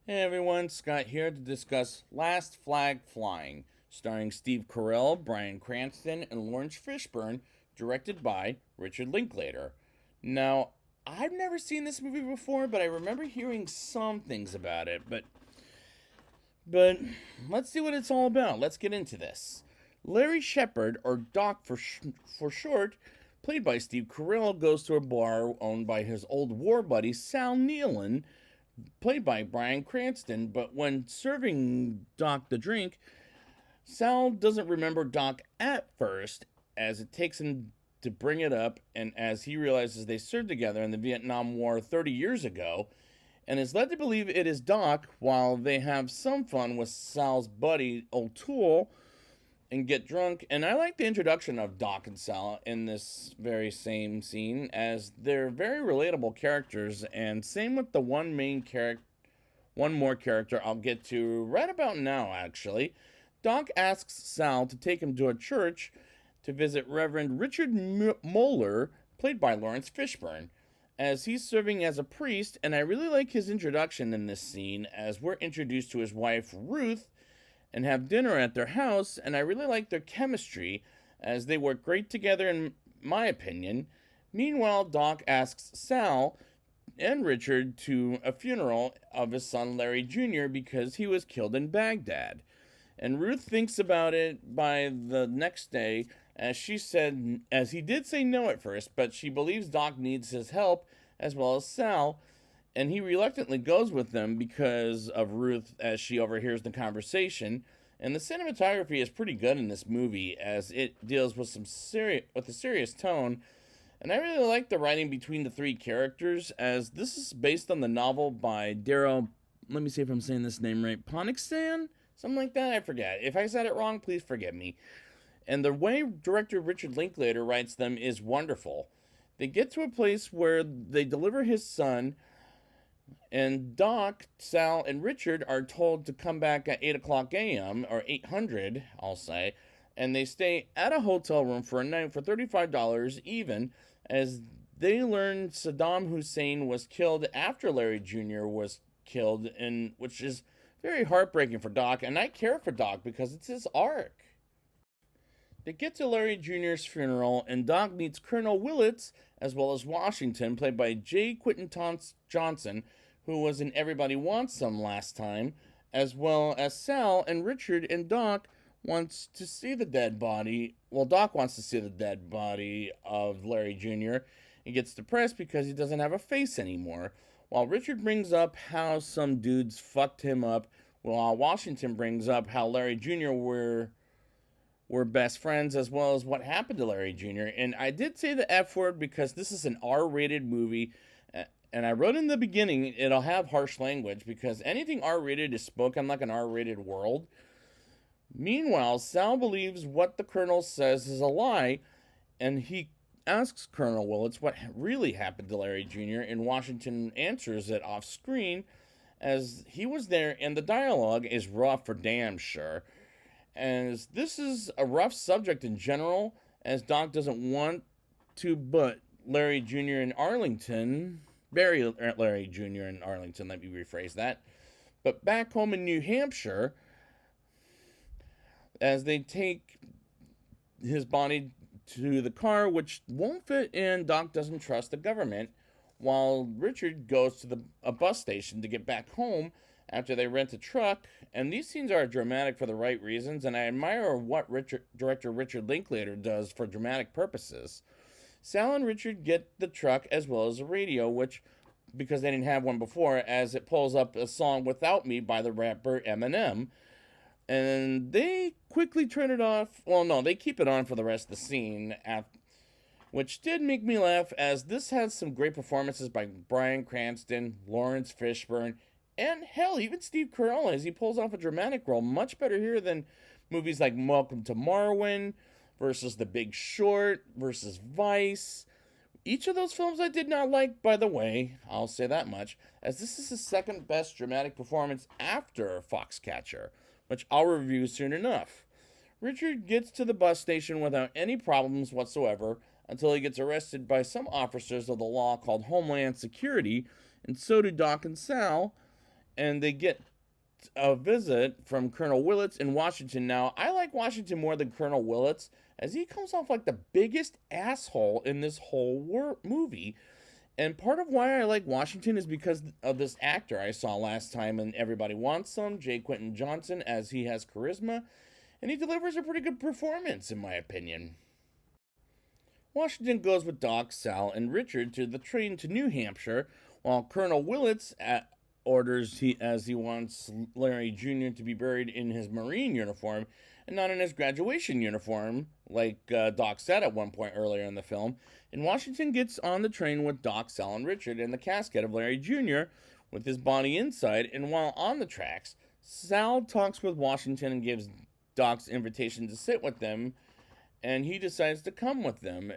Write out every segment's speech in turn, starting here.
Hey everyone, Scott here to discuss Last Flag Flying, starring Steve Carell, Bryan Cranston, and Lawrence Fishburne, directed by Richard Linklater. Now, I've never seen this movie before, but I remember hearing some things about it. But let's see what it's all about. Let's get into this. Larry Shepard, or Doc for short, played by Steve Carell, goes to a bar owned by his old war buddy Sal Nealon, played by Bryan Cranston, but when serving Doc the drink, Sal doesn't remember Doc at first, as it takes him to bring it up, and as he realizes they served together in the Vietnam War 30 years ago, and is led to believe it is Doc while they have some fun with Sal's buddy O'Toole and get drunk. And I like the introduction of Doc and Sal in this very same scene, as they're very relatable characters. And same with the one more character I'll get to right about now, actually. Doc asks Sal to take him to a church to visit Reverend Richard Moeller, played by Lawrence Fishburne, as he's serving as a priest. And I really like his introduction in this scene, as we're introduced to his wife, Ruth, and have dinner at their house, and I really like their chemistry, as they work great together, in my opinion. Meanwhile, Doc asks Sal and Richard to a funeral of his son Larry Jr. because he was killed in Baghdad. And Ruth thinks about it by the next day, as he did say no at first, but she believes Doc needs his help as well as Sal, and he reluctantly goes with them because of Ruth, as she overhears the conversation. And the cinematography is pretty good in this movie, as it deals with a serious tone. And I really like the writing between the three characters, as this is based on the novel by Darrow. Let me see if I'm saying this name right. Ponixan, something like that. I forget. If I said it wrong, please forgive me. And the way director Richard Linklater writes them is wonderful. They get to a place where they deliver his son, and Doc, Sal, and Richard are told to come back at 8 o'clock a.m., or 800, I'll say, and they stay at a hotel room for a night for $35 even, as they learn Saddam Hussein was killed after Larry Jr. was killed, and which is very heartbreaking for Doc, and I care for Doc because it's his arc. They get to Larry Jr.'s funeral, and Doc meets Colonel Willits as well as Washington, played by J. Quinton Johnson, who was in Everybody Wants Some last time, as well as Sal and Richard. And Doc wants to see the dead body. Well, Doc wants to see the dead body of Larry Jr. He gets depressed because he doesn't have a face anymore, while Richard brings up how some dudes fucked him up, while Washington brings up how Larry Jr. were best friends, as well as what happened to Larry Jr. And I did say the F word because this is an R-rated movie, and I wrote in the beginning it'll have harsh language because anything R-rated is spoken like an R-rated world. Meanwhile, Sal believes what the Colonel says is a lie, and he asks Colonel Willits what really happened to Larry Jr., and Washington answers it off screen, as he was there, and the dialogue is rough for damn sure. As this is a rough subject in general, as Doc doesn't want to but Larry Jr. in Arlington, bury Larry Jr. in Arlington, let me rephrase that. But back home in New Hampshire, as they take his body to the car, which won't fit in, Doc doesn't trust the government, while Richard goes to a bus station to get back home after they rent a truck. And these scenes are dramatic for the right reasons, and I admire what director Richard Linklater does for dramatic purposes. Sal and Richard get the truck as well as a radio, which, because they didn't have one before, as it pulls up a song Without Me by the rapper Eminem. And they quickly turn it off. Well, no, they keep it on for the rest of the scene, which did make me laugh, as this has some great performances by Bryan Cranston, Lawrence Fishburne, and hell, even Steve Carell, as he pulls off a dramatic role. Much better here than movies like Welcome to Marwin versus The Big Short versus Vice. Each of those films I did not like, by the way, I'll say that much, as this is his second best dramatic performance after Foxcatcher, which I'll review soon enough. Richard gets to the bus station without any problems whatsoever until he gets arrested by some officers of the law called Homeland Security, and so do Doc and Sal. and they get a visit from Colonel Willits in Washington. Now, I like Washington more than Colonel Willits, as he comes off like the biggest asshole in this whole movie. And part of why I like Washington is because of this actor I saw last time in Everybody Wants Some, J. Quentin Johnson, as he has charisma, and he delivers a pretty good performance, in my opinion. Washington goes with Doc, Sal, and Richard to the train to New Hampshire, while Colonel Willits orders he wants Larry Jr. to be buried in his Marine uniform and not in his graduation uniform, like Doc said at one point earlier in the film. And Washington gets on the train with Doc, Sal, and Richard in the casket of Larry Jr. with his body inside. And while on the tracks, Sal talks with Washington and gives Doc's invitation to sit with them, and he decides to come with them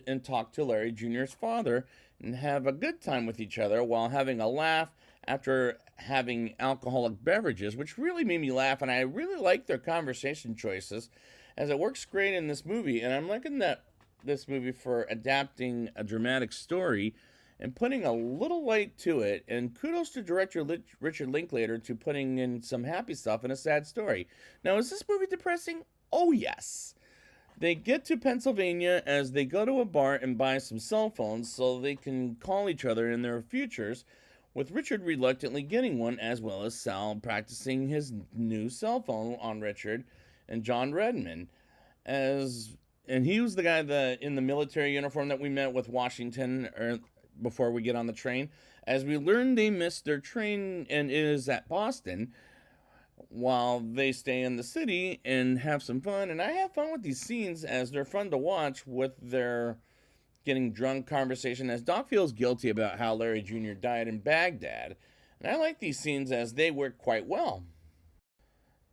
and talk to Larry Jr.'s father and have a good time with each other while having a laugh after having alcoholic beverages, which really made me laugh, and I really like their conversation choices, as it works great in this movie. And I'm liking this movie for adapting a dramatic story and putting a little light to it. And kudos to director Richard Linklater to putting in some happy stuff in a sad story. Now, is this movie depressing? Oh, yes. They get to Pennsylvania as they go to a bar and buy some cell phones so they can call each other in their futures, with Richard reluctantly getting one, as well as Sal practicing his new cell phone on Richard and John Redmond. And he was the guy in the military uniform that we met with Washington before we get on the train. As we learn, they missed their train and it is at Boston, while they stay in the city and have some fun. And I have fun with these scenes as they're fun to watch with their getting drunk conversation, as Doc feels guilty about how Larry Jr. died in Baghdad. And I like these scenes as they work quite well.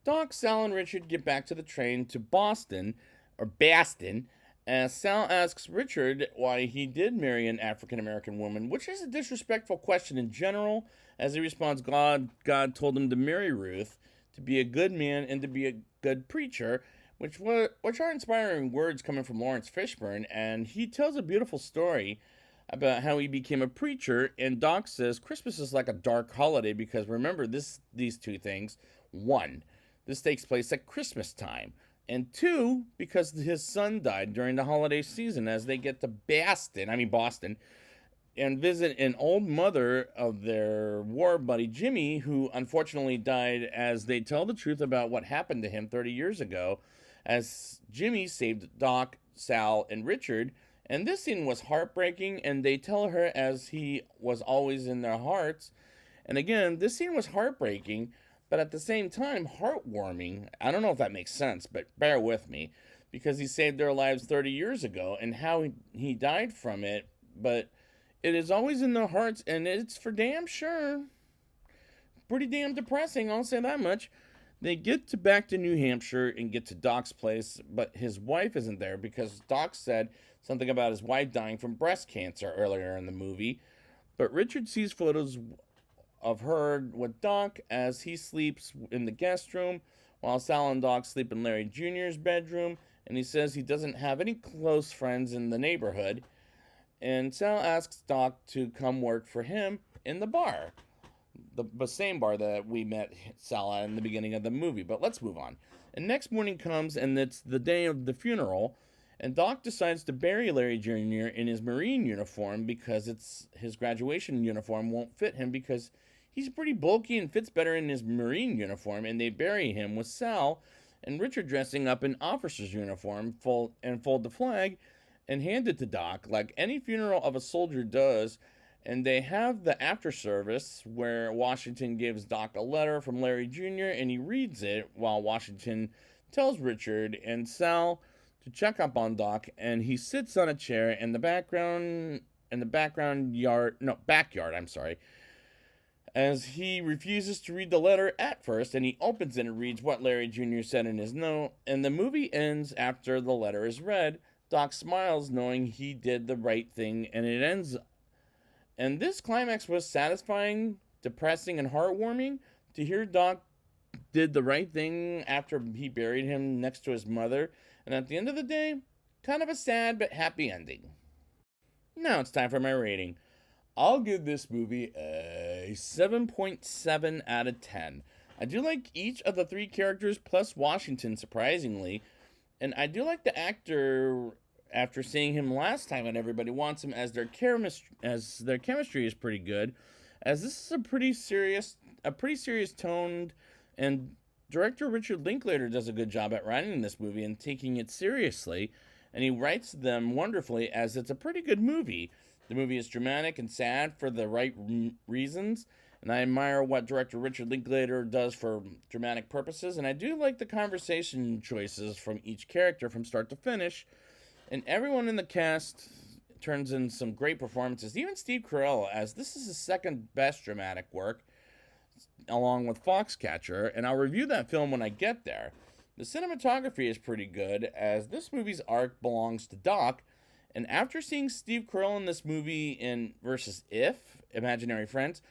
Doc, Sal, and Richard get back to the train to Boston, or Baston, as Sal asks Richard why he did marry an African American woman, which is a disrespectful question in general, as he responds, God told him to marry Ruth, to be a good man and to be a good preacher, which are inspiring words coming from Lawrence Fishburne. And he tells a beautiful story about how he became a preacher. And Doc says Christmas is like a dark holiday because remember these two things. One, this takes place at Christmas time. And two, because his son died during the holiday season, as they get to Boston, and visit an old mother of their war buddy Jimmy, who unfortunately died, as they tell the truth about what happened to him 30 years ago, as Jimmy saved Doc, Sal, and Richard. And this scene was heartbreaking, and they tell her as he was always in their hearts. And again, this scene was heartbreaking, but at the same time, heartwarming. I don't know if that makes sense, but bear with me, because he saved their lives 30 years ago and how he died from it. But it is always in their hearts, and it's for damn sure pretty damn depressing, I'll say that much. They get back to New Hampshire and get to Doc's place, but his wife isn't there because Doc said something about his wife dying from breast cancer earlier in the movie. But Richard sees photos of her with Doc as he sleeps in the guest room, while Sal and Doc sleep in Larry Jr.'s bedroom, and he says he doesn't have any close friends in the neighborhood. And Sal asks Doc to come work for him in the bar, the same bar that we met Sal at in the beginning of the movie. But let's move on. And next morning comes, and it's the day of the funeral, and Doc decides to bury Larry Jr. in his Marine uniform because his graduation uniform won't fit him because he's pretty bulky and fits better in his Marine uniform, and they bury him with Sal and Richard dressing up in officer's uniform, fold the flag, and hand it to Doc like any funeral of a soldier does. And they have the after service where Washington gives Doc a letter from Larry Jr. and he reads it while Washington tells Richard and Sal to check up on Doc, and he sits on a chair in the backyard, as he refuses to read the letter at first, and he opens it and reads what Larry Jr. said in his note. And the movie ends after the letter is read. Doc smiles knowing he did the right thing, and it ends. And this climax was satisfying, depressing, and heartwarming. To hear Doc did the right thing after he buried him next to his mother. And at the end of the day, kind of a sad but happy ending. Now it's time for my rating. I'll give this movie a a 7.7 out of 10. I do like each of the three characters plus Washington, surprisingly. And I do like the actor after seeing him last time and Everybody Wants Him, as their chemistry is pretty good, as this is a pretty serious toned, and director Richard Linklater does a good job at writing this movie and taking it seriously, and he writes them wonderfully, as it's a pretty good movie. The movie is dramatic and sad for the right reasons, and I admire what director Richard Linklater does for dramatic purposes, and I do like the conversation choices from each character from start to finish, and everyone in the cast turns in some great performances, even Steve Carell, as this is his second best dramatic work, along with Foxcatcher, and I'll review that film when I get there. The cinematography is pretty good, as this movie's arc belongs to Doc, and after seeing Steve Carell in this movie in Versus If, Imaginary Friends,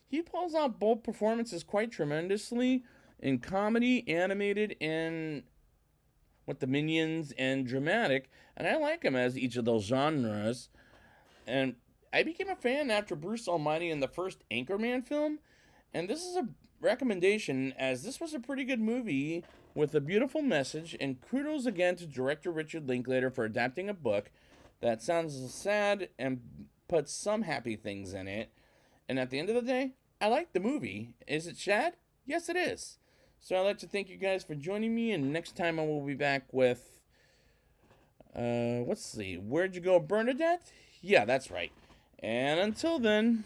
he pulls out both performances quite tremendously in comedy, animated, and with the Minions and dramatic, and I like him as each of those genres. And I became a fan after Bruce Almighty in the first Anchorman film, and this is a recommendation, as this was a pretty good movie with a beautiful message, and kudos again to director Richard Linklater for adapting a book that sounds sad and puts some happy things in it. And at the end of the day, I like the movie. Is it sad? Yes, it is. So I'd like to thank you guys for joining me, and next time I will be back with, let's see, Where'd You Go, Bernadette? Yeah, that's right. And until then...